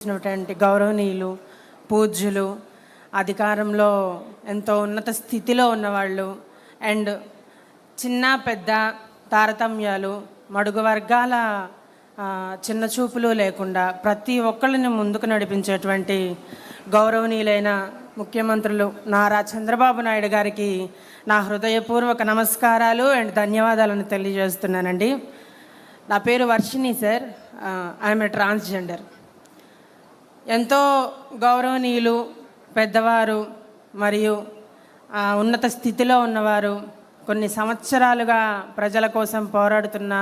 చేసినటువంటి గౌరవనీయులు, పూజ్యులు, అధికారంలో ఎంతో ఉన్నత స్థితిలో ఉన్నవాళ్ళు అండ్ చిన్న పెద్ద తారతమ్యాలు, మడుగు వర్గాల చిన్న చూపులు లేకుండా ప్రతి ఒక్కళ్ళని ముందుకు నడిపించేటువంటి గౌరవనీయులైన ముఖ్యమంత్రులు నారా చంద్రబాబు నాయుడు గారికి నా హృదయపూర్వక నమస్కారాలు అండ్ ధన్యవాదాలను తెలియజేస్తున్నానండి. నా పేరు Varshini sir. I'm a transgender. ఎంతో గౌరవనీయులు, పెద్దవారు మరియు ఉన్నత స్థితిలో ఉన్నవారు, కొన్ని సంవత్సరాలుగా ప్రజల కోసం పోరాడుతున్న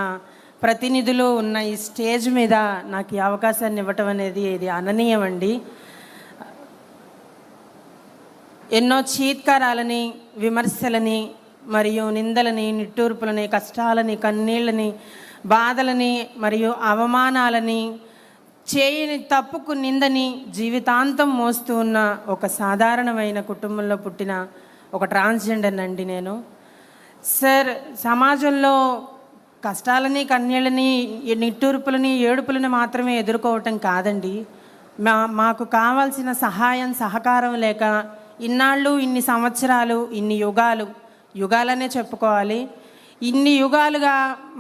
ప్రతినిధులు ఉన్న ఈ స్టేజ్ మీద నాకు ఈ అవకాశాన్ని ఇవ్వటం అనేది ఇది అననీయమండి. ఎన్నో చీత్కారాలని, విమర్శలని మరియు నిందలని, నిట్టూర్పులని, కష్టాలని, కన్నీళ్ళని, బాధలని మరియు అవమానాలని, చేయని తప్పుకు నిందని జీవితాంతం మోస్తూ ఉన్న ఒక సాధారణమైన కుటుంబంలో పుట్టిన ఒక ట్రాన్స్జెండర్ అండి నేను. సార్, సమాజంలో కష్టాలని, కన్నీళ్ళని, నిట్టూర్పులని, ఏడుపులని మాత్రమే ఎదుర్కోవటం కాదండి, మాకు కావాల్సిన సహాయం, సహకారం లేక ఇన్నాళ్ళు, ఇన్ని సంవత్సరాలు, ఇన్ని యుగాలనే చెప్పుకోవాలి, ఇన్ని యుగాలుగా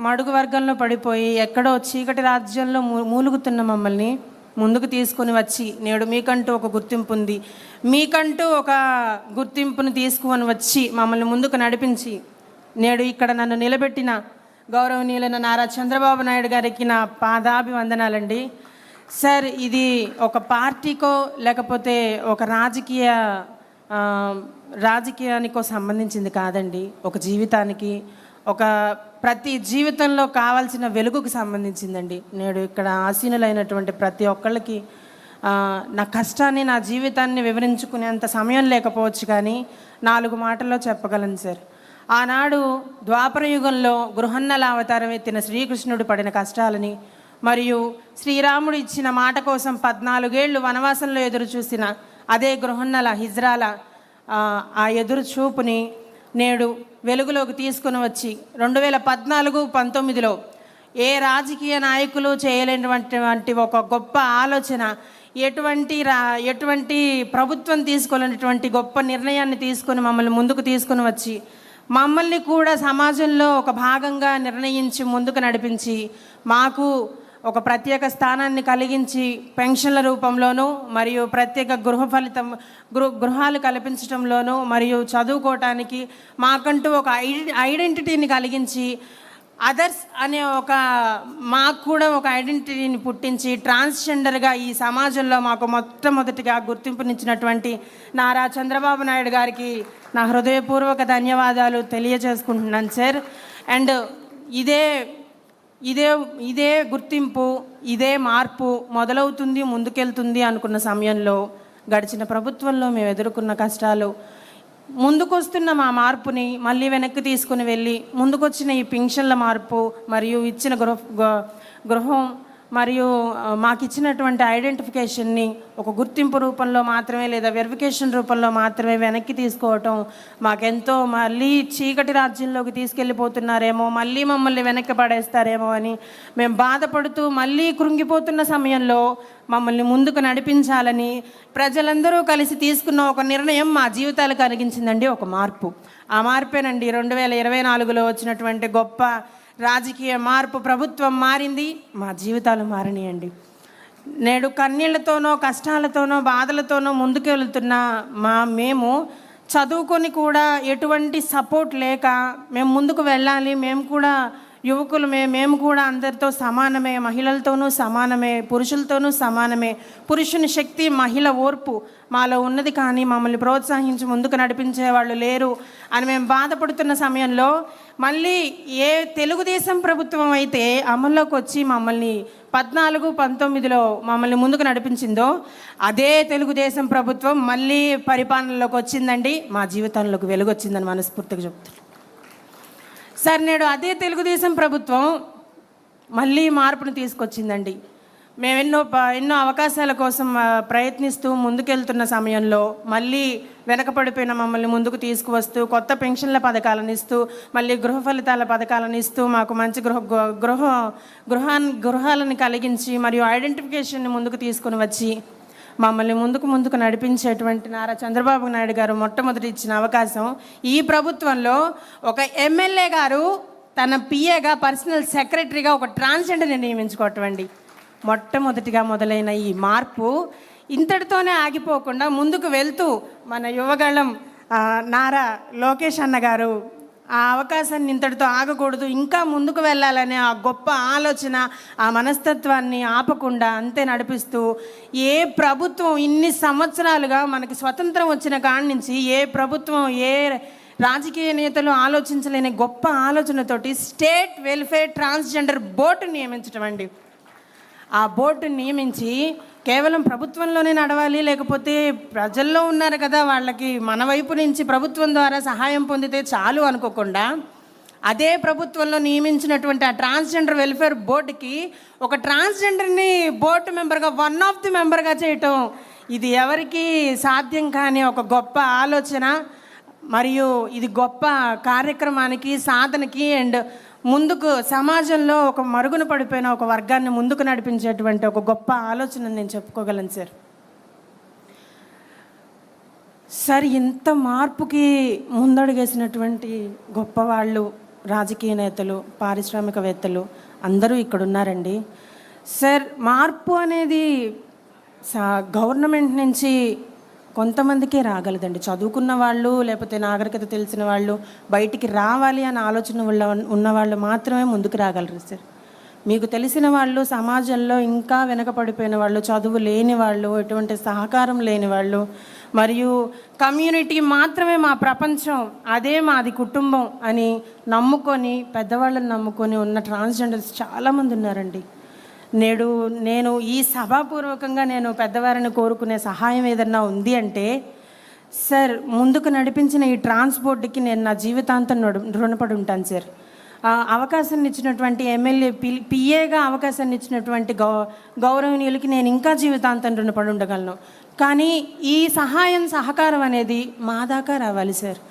మడుగు వర్గంలో పడిపోయి ఎక్కడో చీకటి రాజ్యంలో మూలుగుతున్న మమ్మల్ని ముందుకు తీసుకొని వచ్చి నేడు మీకంటూ ఒక గుర్తింపు ఉంది, మీకంటూ ఒక గుర్తింపును తీసుకొని వచ్చి మమ్మల్ని ముందుకు నడిపించి నేడు ఇక్కడ నన్ను నిలబెట్టిన గౌరవనీయులైన నారా చంద్రబాబు నాయుడు గారికి నా పాదాభివందనాలండి. సార్, ఇది ఒక పార్టీకో లేకపోతే ఒక రాజకీయానికో సంబంధించింది కాదండి, ఒక జీవితానికి, ఒక ప్రతి జీవితంలో కావాల్సిన వెలుగుకు సంబంధించిందండి. నేడు ఇక్కడ ఆసీనులైనటువంటి ప్రతి ఒక్కళ్ళకి నా కష్టాన్ని, నా జీవితాన్ని వివరించుకునేంత సమయం లేకపోవచ్చు, కానీ 4 మాటల్లో చెప్పగలను సార్. ఆనాడు ద్వాపర యుగంలో గృహన్నల అవతారం ఎత్తిన శ్రీకృష్ణుడు పడిన కష్టాలని మరియు శ్రీరాముడు ఇచ్చిన మాట కోసం 14 ఏళ్ళు వనవాసంలో ఎదురు చూసిన అదే గృహన్నల, హిజ్రాల ఆ ఎదురు చూపుని నేడు వెలుగులోకి తీసుకుని వచ్చి 2014-19లో ఏ రాజకీయ నాయకులు చేయలేనటువంటి ఒక గొప్ప ఆలోచన, ఎటువంటి ప్రభుత్వం తీసుకోలేనటువంటి గొప్ప నిర్ణయాన్ని తీసుకొని మమ్మల్ని ముందుకు తీసుకుని వచ్చి మమ్మల్ని కూడా సమాజంలో ఒక భాగంగా నిర్ణయించి ముందుకు నడిపించి మాకు ఒక ప్రత్యేక స్థానాన్ని కలిగించి పెన్షన్ల రూపంలోనూ మరియు ప్రత్యేక గృహాలు కల్పించడంలోనూ మరియు చదువుకోవటానికి మాకంటూ ఒక ఐడెంటిటీని కలిగించి అదర్స్ అనే మాకు కూడా ఒక ఐడెంటిటీని పుట్టించి ట్రాన్స్జెండర్గా ఈ సమాజంలో మాకు మొట్టమొదటిగా గుర్తింపునిచ్చినటువంటి నారా చంద్రబాబు నాయుడు గారికి నా హృదయపూర్వక ధన్యవాదాలు తెలియజేసుకుంటున్నాను సార్. అండ్ ఇదే గుర్తింపు, ఇదే మార్పు మొదలవుతుంది, ముందుకెళ్తుంది అనుకున్న సమయంలో గడిచిన ప్రభుత్వంలో మేము ఎదుర్కొన్న కష్టాలు, ముందుకొస్తున్న మా మార్పుని మళ్ళీ వెనక్కి తీసుకుని వెళ్ళి ముందుకొచ్చిన ఈ పెన్షన్ల మార్పు మరియు ఇచ్చిన గృహం మరియు మాకు ఇచ్చినటువంటి ఐడెంటిఫికేషన్ని ఒక గుర్తింపు రూపంలో మాత్రమే లేదా వెరిఫికేషన్ రూపంలో మాత్రమే వెనక్కి తీసుకోవటం మాకెంతో, మళ్ళీ చీకటి రాజ్యంలోకి తీసుకెళ్ళిపోతున్నారేమో, మళ్ళీ మమ్మల్ని వెనక్కి పడేస్తారేమో అని మేము బాధపడుతూ మళ్ళీ కృంగిపోతున్న సమయంలో మమ్మల్ని ముందుకు నడిపించాలని ప్రజలందరూ కలిసి తీసుకున్న ఒక నిర్ణయం మా జీవితాలు కలిగించిందండి, ఒక మార్పు. ఆ మార్పేనండి 2024లో వచ్చినటువంటి గొప్ప రాజకీయ మార్పు. ప్రభుత్వం మారింది, మా జీవితాలు మారినాయండి. నేడు కన్నీళ్లతోనో, కష్టాలతోనో, బాధలతోనో ముందుకు వెళుతున్న మేము చదువుకొని కూడా ఎటువంటి సపోర్ట్ లేక మేము ముందుకు వెళ్ళాలి, మేము కూడా యువకులు, మేము కూడా అందరితో సమానమే, మహిళలతోనూ సమానమే, పురుషులతోనూ సమానమే, పురుషుని శక్తి, మహిళ ఓర్పు మాలో ఉన్నది, కానీ మమ్మల్ని ప్రోత్సహించి ముందుకు నడిపించే వాళ్ళు లేరు అని మేము బాధపడుతున్న సమయంలో మళ్ళీ ఏ తెలుగుదేశం ప్రభుత్వం అయితే అమల్లోకి వచ్చి మమ్మల్ని 14-19లో మమ్మల్ని ముందుకు నడిపించిందో అదే తెలుగుదేశం ప్రభుత్వం మళ్ళీ పరిపాలనలోకి వచ్చిందండి, మా జీవితంలోకి వెలుగు వచ్చిందని మనస్ఫూర్తిగా చెప్తున్నాను సార్. నేడు అదే తెలుగుదేశం ప్రభుత్వం మళ్ళీ మార్పును తీసుకొచ్చిందండి. మేము ఎన్నో అవకాశాల కోసం ప్రయత్నిస్తూ ముందుకెళ్తున్న సమయంలో మళ్ళీ వెనకపడిపోయిన మమ్మల్ని ముందుకు తీసుకువస్తూ కొత్త పెన్షన్ల పథకాలను ఇస్తూ మళ్ళీ గృహ ఫలితాల పథకాలను ఇస్తూ మాకు మంచి గృహాలను కలిగించి మరియు ఐడెంటిఫికేషన్ని ముందుకు తీసుకుని వచ్చి మమ్మల్ని ముందుకు నడిపించేటువంటి నారా చంద్రబాబు నాయుడు గారు మొట్టమొదటి ఇచ్చిన అవకాశం. ఈ ప్రభుత్వంలో ఒక ఎమ్మెల్యే గారు తన పిఏగా పర్సనల్ సెక్రటరీగా ఒక ట్రాన్స్జెండర్ని నియమించుకోవటం అండి. మొట్టమొదటిగా మొదలైన ఈ మార్పు ఇంతటితోనే ఆగిపోకుండా ముందుకు వెళ్తూ మన యువగళం నారా లోకేష్ అన్న గారు ఆ అవకాశాన్ని ఇంతటితో ఆగకూడదు, ఇంకా ముందుకు వెళ్ళాలనే ఆ గొప్ప ఆలోచన, ఆ మనస్తత్వాన్ని ఆపకుండా అంతే నడిపిస్తూ ఏ ప్రభుత్వం ఇన్ని సంవత్సరాలుగా మనకి స్వతంత్రం వచ్చిన కాడి నుంచి ఏ ప్రభుత్వం ఏ రాజకీయ నేతలు ఆలోచించలేని గొప్ప ఆలోచనతోటి స్టేట్ వెల్ఫేర్ ట్రాన్స్జెండర్ బోర్డు నియమించటం అండి. ఆ బోర్డుని నియమించి కేవలం ప్రభుత్వంలోనే నడవాలి, లేకపోతే ప్రజల్లో ఉన్నారు కదా వాళ్ళకి మన వైపు నుంచి ప్రభుత్వం ద్వారా సహాయం పొందితే చాలు అనుకోకుండా అదే ప్రభుత్వంలో నియమించినటువంటి ఆ ట్రాన్స్జెండర్ వెల్ఫేర్ బోర్డుకి ఒక ట్రాన్స్జెండర్ని బోర్డు మెంబర్గా వన్ ఆఫ్ ది మెంబర్గా చేయటం ఇది ఎవరికి సాధ్యం కాని ఒక గొప్ప ఆలోచన. మరియు ఇది గొప్ప కార్యక్రమానికి సాధనకి అండ్ ముందుకు సమాజంలో ఒక మరుగున పడిపోయిన ఒక వర్గాన్ని ముందుకు నడిపించేటువంటి ఒక గొప్ప ఆలోచన నేను చెప్పుకోగలను సార్. సార్ ఇంత మార్పుకి ముందడుగేసినటువంటి గొప్పవాళ్ళు, రాజకీయ నేతలు, పారిశ్రామికవేత్తలు అందరూ ఇక్కడ ఉన్నారండి. సార్ మార్పు అనేది గవర్నమెంట్ నుంచి కొంతమందికే రాగలదండి. చదువుకున్న వాళ్ళు లేకపోతే నాగరికత తెలిసిన వాళ్ళు బయటికి రావాలి అనే ఆలోచన ఉన్నవాళ్ళు మాత్రమే ముందుకు రాగలరు సార్. మీకు తెలిసిన వాళ్ళు సమాజంలో ఇంకా వెనకపడిపోయిన వాళ్ళు, చదువు లేని వాళ్ళు, ఎటువంటి సహకారం లేని వాళ్ళు మరియు కమ్యూనిటీ మాత్రమే మా ప్రపంచం, అదే మాది కుటుంబం అని నమ్ముకొని పెద్దవాళ్ళని నమ్ముకొని ఉన్న ట్రాన్స్జెండర్స్ చాలామంది ఉన్నారండి. నేను ఈ సభాపూర్వకంగా నేను పెద్దవారిని కోరుకునే సహాయం ఏదన్నా ఉంది అంటే సార్, ముందుకు నడిపించిన ఈ ట్రాన్స్పోర్ట్కి నేను నా జీవితాంతం రుణపడి ఉంటాను సార్. అవకాశాన్ని ఇచ్చినటువంటి ఎమ్మెల్యే పిఏగా అవకాశాన్ని ఇచ్చినటువంటి గౌరవనీయులకి నేను ఇంకా జీవితాంతం రుణపడి ఉండగలను. కానీ ఈ సహకారం అనేది మా దాకా రావాలి సార్.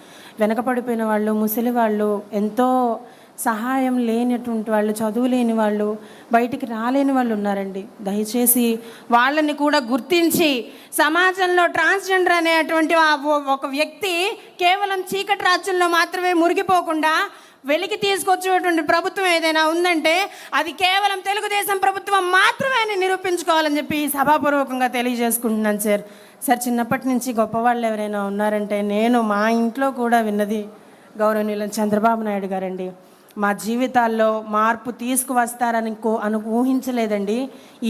వెనకపడిపోయిన వాళ్ళు, ముసలి వాళ్ళు, ఎంతో సహాయం లేనటువంటి వాళ్ళు, చదువు లేని వాళ్ళు, బయటికి రాలేని వాళ్ళు ఉన్నారండి. దయచేసి వాళ్ళని కూడా గుర్తించి సమాజంలో ట్రాన్స్జెండర్ అనేటువంటి ఒక వ్యక్తి కేవలం చీకటి రాజ్యంలో మాత్రమే మురిగిపోకుండా వెలికి తీసుకొచ్చేటువంటి ప్రభుత్వం ఏదైనా ఉందంటే అది కేవలం తెలుగుదేశం ప్రభుత్వం మాత్రమే అని నిరూపించుకోవాలని చెప్పి సభాపూర్వకంగా తెలియజేసుకుంటున్నాను సార్. సార్, చిన్నప్పటి నుంచి గొప్పవాళ్ళు ఎవరైనా ఉన్నారంటే నేను మా ఇంట్లో కూడా విన్నది గౌరవనీయులు చంద్రబాబు నాయుడు గారండి. మా జీవితాల్లో మార్పు తీసుకువస్తారని ఊహించలేదండి.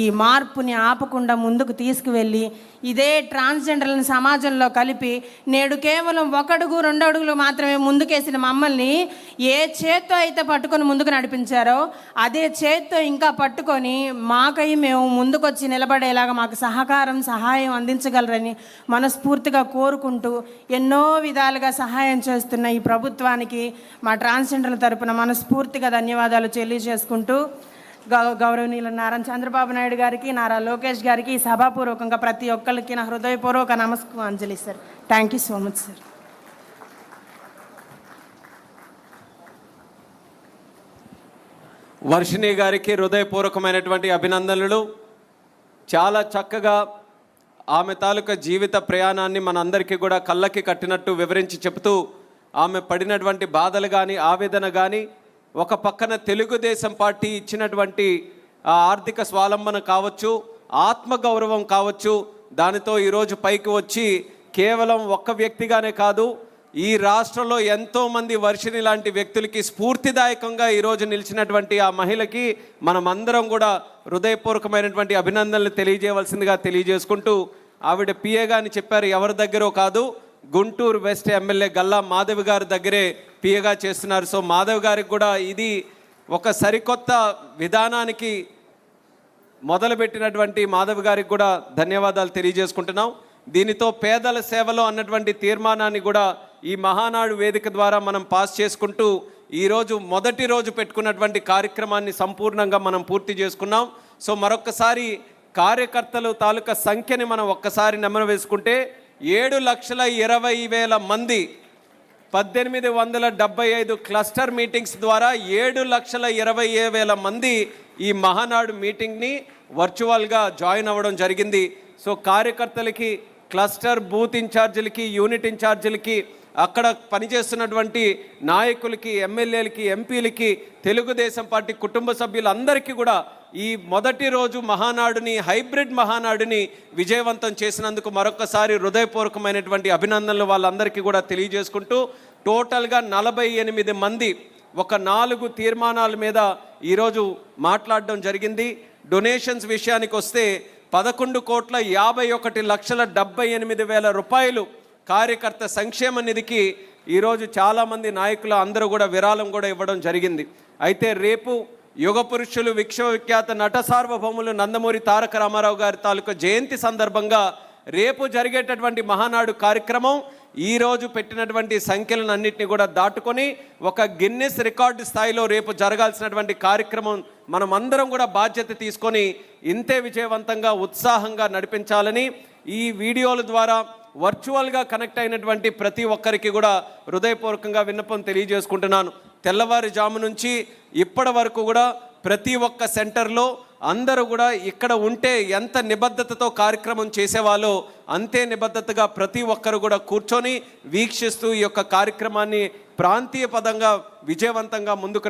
ఈ మార్పుని ఆపకుండా ముందుకు తీసుకువెళ్ళి ఇదే ట్రాన్స్జెండర్లను సమాజంలో కలిపి నేడు కేవలం 1 అడుగు 2 అడుగులు మాత్రమే ముందుకేసిన మమ్మల్ని ఏ చేత్తో అయితే పట్టుకొని ముందుకు నడిపించారో అదే చేత్తో ఇంకా పట్టుకొని మాకై మేము ముందుకొచ్చి నిలబడేలాగా మాకు సహాయం అందించగలరని మనస్ఫూర్తిగా కోరుకుంటూ ఎన్నో విధాలుగా సహాయం చేస్తున్న ఈ ప్రభుత్వానికి మా ట్రాన్స్జెండర్ల తరపున మనస్ఫూర్తిగా ధన్యవాదాలు తెలియజేసుకుంటూ గౌరవనీయులు నారా చంద్రబాబు నాయుడు గారికి, నారా లోకేష్ గారికి సభాపూర్వకంగా ప్రతి ఒక్కరికి నా హృదయపూర్వక నమస్కారాంజలి sir. Thank you so much sir. Varshini గారికి హృదయపూర్వకమైనటువంటి అభినందనలు. చాలా చక్కగా ఆమె తాలూకా జీవిత ప్రయాణాన్ని మనందరికీ కూడా కళ్ళకి కట్టినట్టు వివరించి చెబుతూ ఆమె పడినటువంటి బాధలు కానీ ఆవేదన కానీ, ఒక పక్కన తెలుగుదేశం పార్టీ ఇచ్చినటువంటి ఆర్థిక స్వాలంబన కావచ్చు, ఆత్మగౌరవం కావచ్చు, దానితో ఈరోజు పైకి వచ్చి కేవలం ఒక్క వ్యక్తిగానే కాదు ఈ రాష్ట్రంలో ఎంతోమంది వర్షిణి లాంటి వ్యక్తులకి స్ఫూర్తిదాయకంగా ఈరోజు నిలిచినటువంటి ఆ మహిళకి మనమందరం కూడా హృదయపూర్వకమైనటువంటి అభినందనలు తెలియజేయవలసిందిగా తెలియజేసుకుంటూ, ఆవిడ పిఏగా అని చెప్పారు, ఎవరి దగ్గరో కాదు, గుంటూరు వెస్ట్ ఎమ్మెల్యే గల్లా మాధవి గారి దగ్గరే పిఏగా చేస్తున్నారు. సో మాధవ్ గారికి కూడా ఇది ఒక సరికొత్త విధానానికి మొదలుపెట్టినటువంటి మాధవ్ గారికి కూడా ధన్యవాదాలు తెలియజేసుకుంటున్నాం. దీనితో పేదల సేవలో అన్నటువంటి తీర్మానాన్ని కూడా ఈ మహానాడు వేదిక ద్వారా మనం పాస్ చేసుకుంటూ ఈరోజు మొదటి రోజు పెట్టుకున్నటువంటి కార్యక్రమాన్ని సంపూర్ణంగా మనం పూర్తి చేసుకున్నాం. సో మరొక్కసారి కార్యకర్తలు తాలూకా సంఖ్యని మనం ఒక్కసారి నెమరు వేసుకుంటే 7,20,000 మంది 1875 క్లస్టర్ మీటింగ్స్ ద్వారా 7,20,000 మంది ఈ మహానాడు మీటింగ్ని వర్చువల్గా జాయిన్ అవ్వడం జరిగింది. సో కార్యకర్తలకి, క్లస్టర్ బూత్ ఇన్ఛార్జీలకి, యూనిట్ ఇన్ఛార్జీలకి, అక్కడ పనిచేస్తున్నటువంటి నాయకులకి, ఎమ్మెల్యేలకి, ఎంపీలకి, తెలుగుదేశం పార్టీ కుటుంబ సభ్యులందరికీ కూడా ఈ మొదటి రోజు మహానాడుని, హైబ్రిడ్ మహానాడుని విజయవంతం చేసినందుకు మరొకసారి హృదయపూర్వకమైనటువంటి అభినందనలు వాళ్ళందరికీ కూడా తెలియజేసుకుంటూ, టోటల్గా 48 మంది ఒక 4 తీర్మానాల మీద ఈరోజు మాట్లాడడం జరిగింది. డొనేషన్స్ విషయానికి వస్తే 11,51,78,000 రూపాయలు కార్యకర్త సంక్షేమ నిధికి ఈరోజు చాలామంది నాయకులు అందరూ కూడా విరాళం కూడా ఇవ్వడం జరిగింది. అయితే రేపు యుగ పురుషులు, విశ్వవిఖ్యాత నట సార్వభౌములు నందమూరి తారక రామారావు గారి తాలూకా జయంతి సందర్భంగా రేపు జరిగేటటువంటి మహానాడు కార్యక్రమం ఈరోజు పెట్టినటువంటి సంఖ్యలను అన్నింటినీ కూడా దాటుకొని ఒక గిన్నెస్ రికార్డు స్థాయిలో రేపు జరగాల్సినటువంటి కార్యక్రమం మనం అందరం కూడా బాధ్యత తీసుకొని ఇంతే విజయవంతంగా, ఉత్సాహంగా నడిపించాలని ఈ వీడియోల ద్వారా వర్చువల్గా కనెక్ట్ అయినటువంటి ప్రతి ఒక్కరికి కూడా హృదయపూర్వకంగా విన్నపం తెలియజేసుకుంటున్నాను. తెల్లవారుజాము నుంచి ఇప్పటి వరకు కూడా ప్రతి ఒక్క సెంటర్లో అందరూ కూడా ఇక్కడ ఉంటే ఎంత నిబద్ధతతో కార్యక్రమం చేసేవాళ్ళో అంతే నిబద్ధతగా ప్రతి ఒక్కరు కూడా కూర్చొని వీక్షిస్తూ ఈ యొక్క కార్యక్రమాన్ని ప్రాంతీయ పదంగా విజయవంతంగా ముందుకు